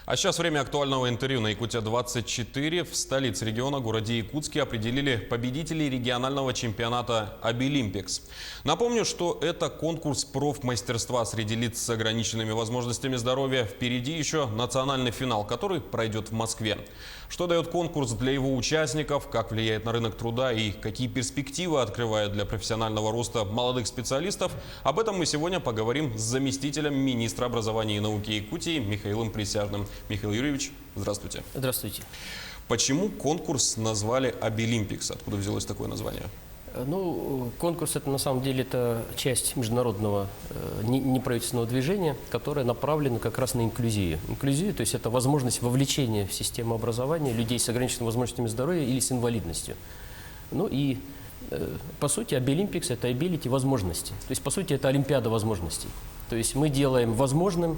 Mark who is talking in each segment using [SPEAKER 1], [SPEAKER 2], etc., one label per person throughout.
[SPEAKER 1] А сейчас время актуального интервью на Якутия-24. В столице региона, городе Якутске, определили победителей регионального чемпионата «Обилимпикс». Напомню, что это конкурс профмастерства среди лиц с ограниченными возможностями здоровья. Впереди еще национальный финал, который пройдет в Москве. Что дает конкурс для его участников, как влияет на рынок труда и какие перспективы открывает для профессионального роста молодых специалистов, об этом мы сегодня поговорим с заместителем министра образования и науки Якутии Михаилом Присяжным. Михаил Юрьевич, здравствуйте.
[SPEAKER 2] Здравствуйте.
[SPEAKER 1] Почему конкурс назвали «Обилимпикс»? Откуда взялось такое название?
[SPEAKER 2] Конкурс это на самом деле это часть международного неправительственного движения, которое направлено как раз на инклюзию. Инклюзию, то есть это возможность вовлечения в систему образования людей с ограниченными возможностями здоровья или с инвалидностью. По сути, «Обилимпикс» это «Ability» возможности. То есть, по сути, это олимпиада возможностей. То есть мы делаем возможным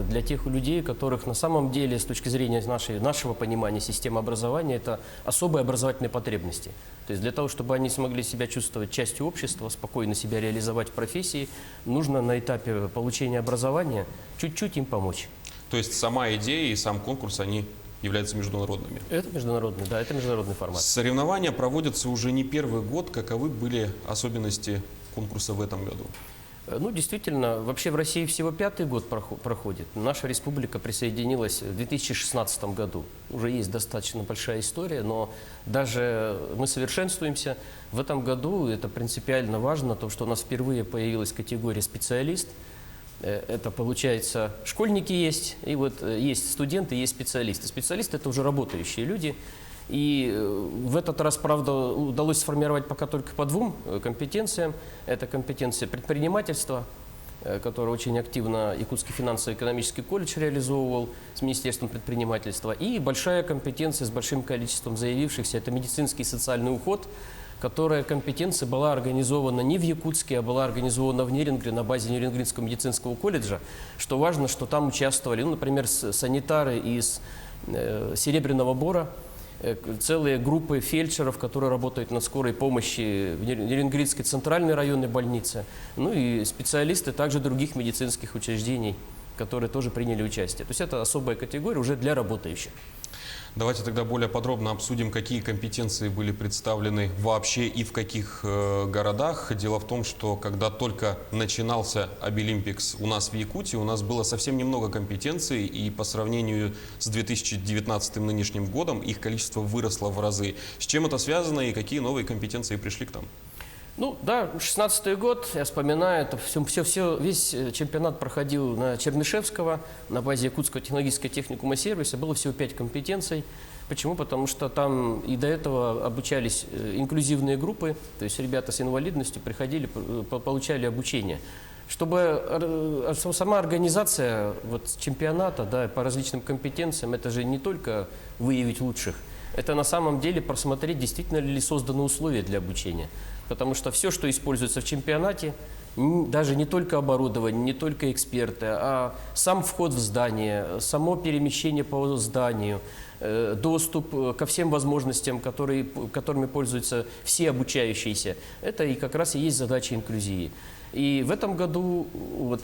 [SPEAKER 2] для тех людей, которых на самом деле, с точки зрения нашего понимания системы образования, это особые образовательные потребности. То есть для того, чтобы они смогли себя чувствовать частью общества, спокойно себя реализовать в профессии, нужно на этапе получения образования чуть-чуть им помочь.
[SPEAKER 1] То есть сама идея и сам конкурс, они являются международными?
[SPEAKER 2] Это международный, да, это международный формат.
[SPEAKER 1] Соревнования проводятся уже не первый год. Каковы были особенности конкурса в этом году?
[SPEAKER 2] Действительно, вообще в России всего 5-й год проходит. Наша республика присоединилась в 2016 году. Уже есть достаточно большая история, но даже мы совершенствуемся. В этом году это принципиально важно, то, что у нас впервые появилась категория «специалист». Это, получается, школьники есть, и вот есть студенты, есть специалисты. Специалисты – это уже работающие люди. И в этот раз, правда, удалось сформировать пока только по 2 компетенциям. Это компетенция предпринимательства, которую очень активно Якутский финансово-экономический колледж реализовывал с Министерством предпринимательства. И большая компетенция с большим количеством заявившихся – это медицинский и социальный уход, которая компетенция была организована не в Якутске, а была организована в Нерингре на базе Нерингринского медицинского колледжа. Что важно, что там участвовали, например, санитары из Серебряного Бора, целые группы фельдшеров, которые работают на скорой помощи в Нерингринской центральной районной больнице, и специалисты также других медицинских учреждений, которые тоже приняли участие. То есть это особая категория уже для работающих.
[SPEAKER 1] Давайте тогда более подробно обсудим, какие компетенции были представлены вообще и в каких городах. Дело в том, что когда только начинался «Обилимпикс» у нас в Якутии, у нас было совсем немного компетенций, и по сравнению с 2019 нынешним годом их количество выросло в разы. С чем это связано и какие новые компетенции пришли к нам?
[SPEAKER 2] 16-й год, я вспоминаю, это весь чемпионат проходил на Чернышевского, на базе Якутского технологического техникума сервиса, было всего 5 компетенций. Почему? Потому что там и до этого обучались инклюзивные группы, то есть ребята с инвалидностью приходили, получали обучение. Чтобы сама организация чемпионата по различным компетенциям, это же не только выявить лучших, это на самом деле просмотреть, действительно ли созданы условия для обучения. Потому что все, что используется в чемпионате, даже не только оборудование, не только эксперты, а сам вход в здание, само перемещение по зданию, доступ ко всем возможностям, которыми пользуются все обучающиеся, это и как раз и есть задача инклюзии. И в этом году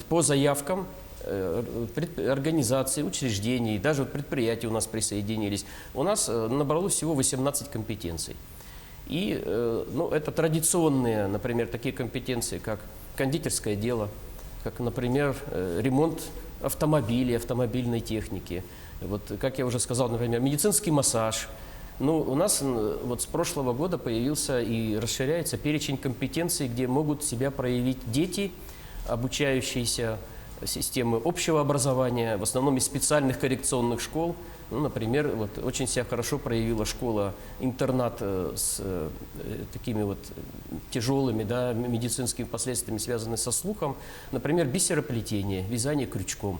[SPEAKER 2] по заявкам организаций, учреждений, даже предприятий у нас присоединились, у нас набралось всего 18 компетенций. И это традиционные, например, такие компетенции, как кондитерское дело, как, например, ремонт автомобилей, автомобильной техники. Как я уже сказал, например, медицинский массаж. У нас с прошлого года появился и расширяется перечень компетенций, где могут себя проявить дети, обучающиеся системы общего образования, в основном из специальных коррекционных школ. Например, очень себя хорошо проявила школа-интернат с такими тяжелыми медицинскими последствиями, связанными со слухом. Например, бисероплетение, вязание крючком.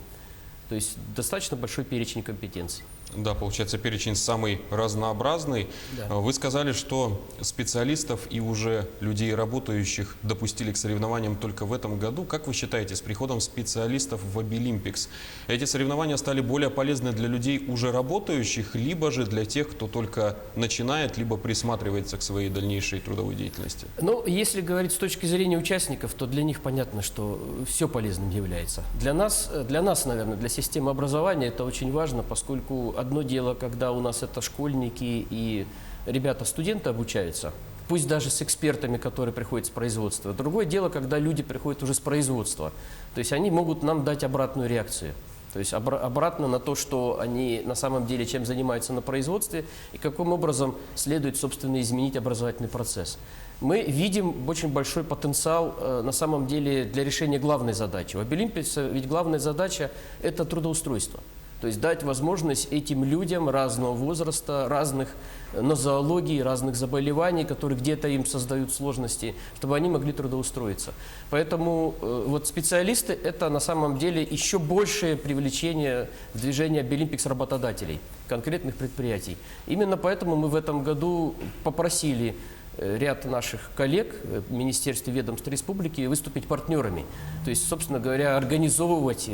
[SPEAKER 2] То есть достаточно большой перечень компетенций.
[SPEAKER 1] Да, получается, перечень самый разнообразный. Да. Вы сказали, что специалистов и уже людей, работающих, допустили к соревнованиям только в этом году. Как вы считаете, с приходом специалистов в «Обилимпикс» эти соревнования стали более полезны для людей, уже работающих, либо же для тех, кто только начинает, либо присматривается к своей дальнейшей трудовой деятельности?
[SPEAKER 2] Если говорить с точки зрения участников, то для них понятно, что все полезным является. Для нас, наверное, для система образования – это очень важно, поскольку одно дело, когда у нас это школьники и ребята, студенты обучаются, пусть даже с экспертами, которые приходят с производства. Другое дело, когда люди приходят уже с производства. То есть они могут нам дать обратную реакцию. То есть обратно на то, что они на самом деле чем занимаются на производстве и каким образом следует, собственно, изменить образовательный процесс. Мы видим очень большой потенциал на самом деле для решения главной задачи. У Обилимпикса ведь главная задача – это трудоустройство. То есть дать возможность этим людям разного возраста, разных нозологий, разных заболеваний, которые где-то им создают сложности, чтобы они могли трудоустроиться. Поэтому вот специалисты – это на самом деле еще большее привлечение в движение Обилимпикс работодателей, конкретных предприятий. Именно поэтому мы в этом году попросили ряд наших коллег в Министерстве ведомств Республики выступить партнерами. То есть, собственно говоря, организовывать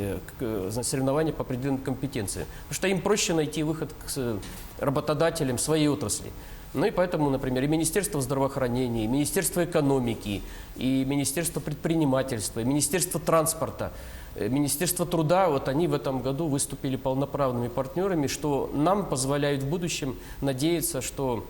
[SPEAKER 2] соревнования по определенным компетенциям. Потому что им проще найти выход к работодателям своей отрасли. Ну и поэтому, например, и Министерство здравоохранения, и Министерство экономики, и Министерство предпринимательства, и Министерство транспорта, Министерство труда, вот они в этом году выступили полноправными партнерами, что нам позволяет в будущем надеяться, что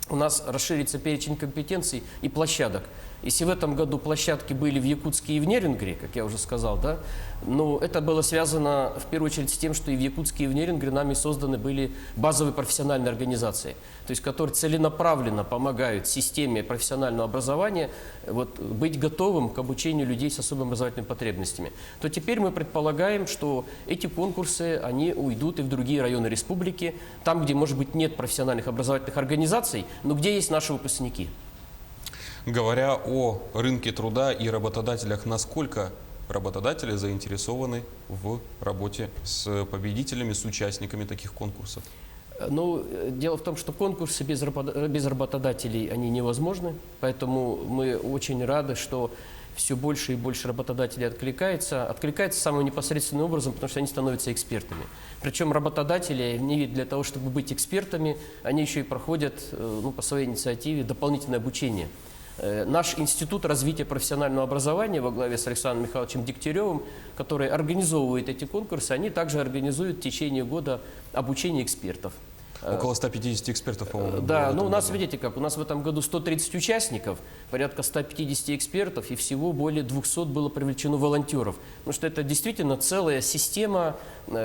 [SPEAKER 2] у нас расширится перечень компетенций и площадок. Если в этом году площадки были в Якутске и в Нерингре, как я уже сказал, да, но это было связано в первую очередь с тем, что и в Якутске, и в Нерингре нами созданы были базовые профессиональные организации, то есть которые целенаправленно помогают системе профессионального образования вот, быть готовым к обучению людей с особыми образовательными потребностями. То теперь мы предполагаем, что эти конкурсы, они уйдут и в другие районы республики, там, где, может быть, нет профессиональных образовательных организаций, но где есть наши выпускники.
[SPEAKER 1] Говоря о рынке труда и работодателях, насколько работодатели заинтересованы в работе с победителями, с участниками таких конкурсов?
[SPEAKER 2] Ну, дело в том, что конкурсы без работодателей, они невозможны, поэтому мы очень рады, что все больше и больше работодателей откликается. Откликается самым непосредственным образом, потому что они становятся экспертами. Причем работодатели, они для того, чтобы быть экспертами, они еще и проходят по своей инициативе дополнительное обучение. Наш институт развития профессионального образования во главе с Александром Михайловичем Дегтяревым, который организовывает эти конкурсы, они также организуют в течение года обучение экспертов.
[SPEAKER 1] Около 150 экспертов, по-моему.
[SPEAKER 2] Да, ну у нас, видите как, у нас в этом году 130 участников, порядка 150 экспертов, и всего более 200 было привлечено волонтеров. Потому что это действительно целая система,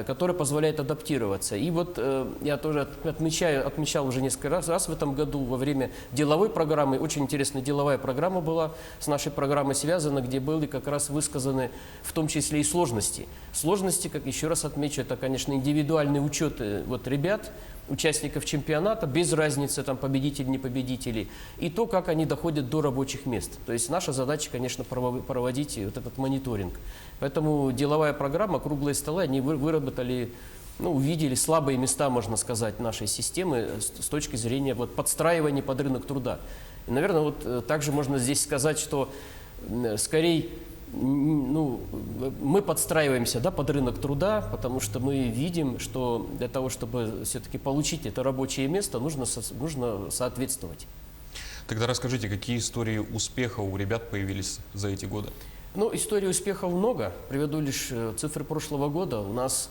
[SPEAKER 2] которая позволяет адаптироваться. И вот я тоже отмечал уже несколько раз в этом году во время деловой программы, очень интересная деловая программа была с нашей программой связана, где были как раз высказаны в том числе и сложности. Сложности, как еще раз отмечу, это, конечно, индивидуальный учет ребят, участников чемпионата, без разницы, там, победители, не победители, и то, как они доходят до рабочих мест. То есть наша задача, конечно, проводить вот этот мониторинг. Поэтому деловая программа, круглые столы, они выработали, увидели слабые места, можно сказать, нашей системы с точки зрения подстраивания под рынок труда. И, наверное, также можно здесь сказать, что скорее мы подстраиваемся под рынок труда, потому что мы видим, что для того, чтобы все-таки получить это рабочее место, нужно соответствовать.
[SPEAKER 1] Тогда расскажите, какие истории успеха у ребят появились за эти годы?
[SPEAKER 2] Историй успехов много. Приведу лишь цифры прошлого года. У нас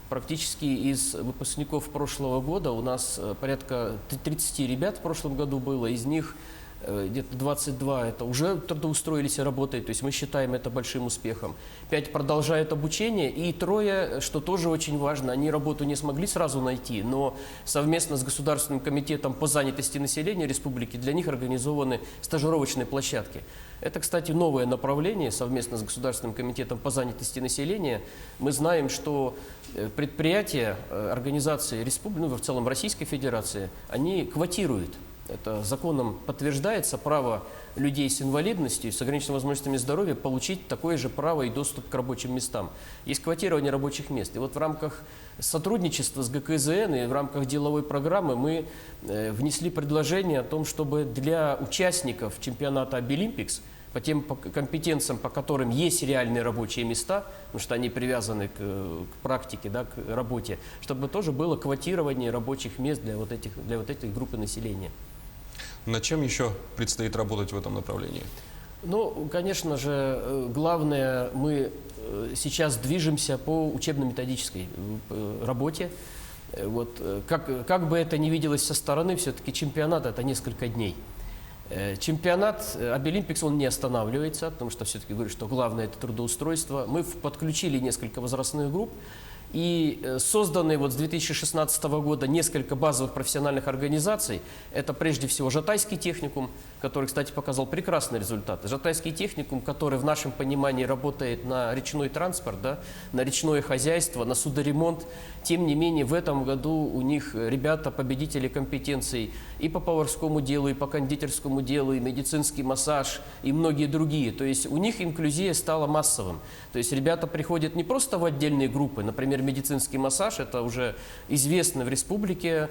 [SPEAKER 2] практически из выпускников прошлого года у нас порядка 30 ребят в прошлом году было, из них где-то 22 это уже трудоустроились и работают, то есть мы считаем это большим успехом. 5 продолжают обучение, и 3, что тоже очень важно, они работу не смогли сразу найти, но совместно с Государственным комитетом по занятости населения республики для них организованы стажировочные площадки. Это, кстати, новое направление совместно с Государственным комитетом по занятости населения. Мы знаем, что предприятия, организации республики, в целом Российской Федерации, они квотируют. Это законом подтверждается право людей с инвалидностью, с ограниченными возможностями здоровья получить такое же право и доступ к рабочим местам. Есть квотирование рабочих мест. И в рамках сотрудничества с ГКЗН и в рамках деловой программы мы внесли предложение о том, чтобы для участников чемпионата Обилимпикс по тем компетенциям, по которым есть реальные рабочие места, потому что они привязаны к практике, к работе, чтобы тоже было квотирование рабочих мест для этой группы населения.
[SPEAKER 1] Над чем еще предстоит работать в этом направлении?
[SPEAKER 2] Ну, конечно же, главное, мы сейчас движемся по учебно-методической работе. Вот, как бы это ни виделось со стороны, все-таки чемпионат – это несколько дней. Чемпионат Обилимпикс, он не останавливается, потому что все-таки говорю, что главное – это трудоустройство. Мы подключили несколько возрастных групп. И созданы вот с 2016 года несколько базовых профессиональных организаций. Это прежде всего Жатайский техникум, который, кстати, показал прекрасные результаты. Жатайский техникум, который в нашем понимании работает на речной транспорт, да, на речное хозяйство, на судоремонт. Тем не менее, в этом году у них ребята победители компетенций и по поварскому делу, и по кондитерскому делу, и медицинский массаж, и многие другие. То есть у них инклюзия стала массовым. То есть ребята приходят не просто в отдельные группы, например, медицинский массаж, это уже известно в республике,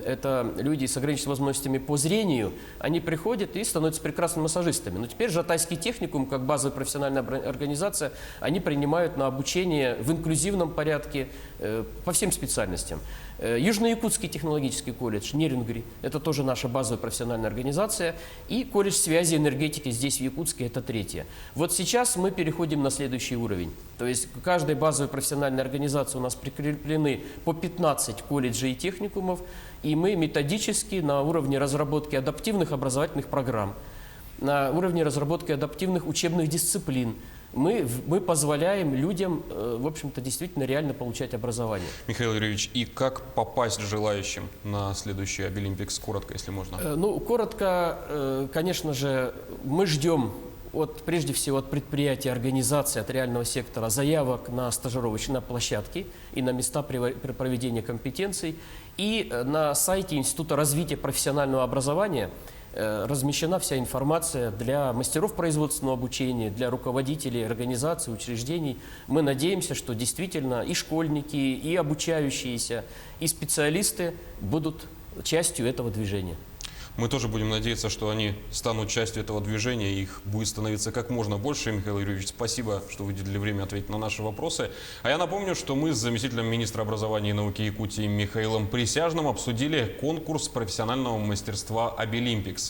[SPEAKER 2] это люди с ограниченными возможностями по зрению, они приходят и становятся прекрасными массажистами. Но теперь Жатайский техникум, как базовая профессиональная организация, они принимают на обучение в инклюзивном порядке по всем специальностям. Южно-Якутский технологический колледж, Нерингри, это тоже наша базовая профессиональная организация, и колледж связи и энергетики здесь, в Якутске, это третья. Вот сейчас мы переходим на следующий уровень. То есть к каждой базовой профессиональной организации у нас прикреплены по 15 колледжей и техникумов, и мы методически на уровне разработки адаптивных образовательных программ, на уровне разработки адаптивных учебных дисциплин, мы позволяем людям, в общем-то, действительно реально получать образование.
[SPEAKER 1] Михаил Юрьевич, и как попасть желающим на следующий Обилимпикс? Коротко, если можно.
[SPEAKER 2] Ну, коротко, конечно же, мы ждем прежде всего от предприятий, организаций, от реального сектора заявок на стажировочные площадки и на места проведения компетенций. И на сайте Института развития профессионального образования размещена вся информация для мастеров производственного обучения, для руководителей организаций, учреждений. Мы надеемся, что действительно и школьники, и обучающиеся, и специалисты будут частью этого движения.
[SPEAKER 1] Мы тоже будем надеяться, что они станут частью этого движения, их будет становиться как можно больше. Михаил Юрьевич, спасибо, что выделили время ответить на наши вопросы. А я напомню, что мы с заместителем министра образования и науки Якутии Михаилом Присяжным обсудили конкурс профессионального мастерства Обилимпикс.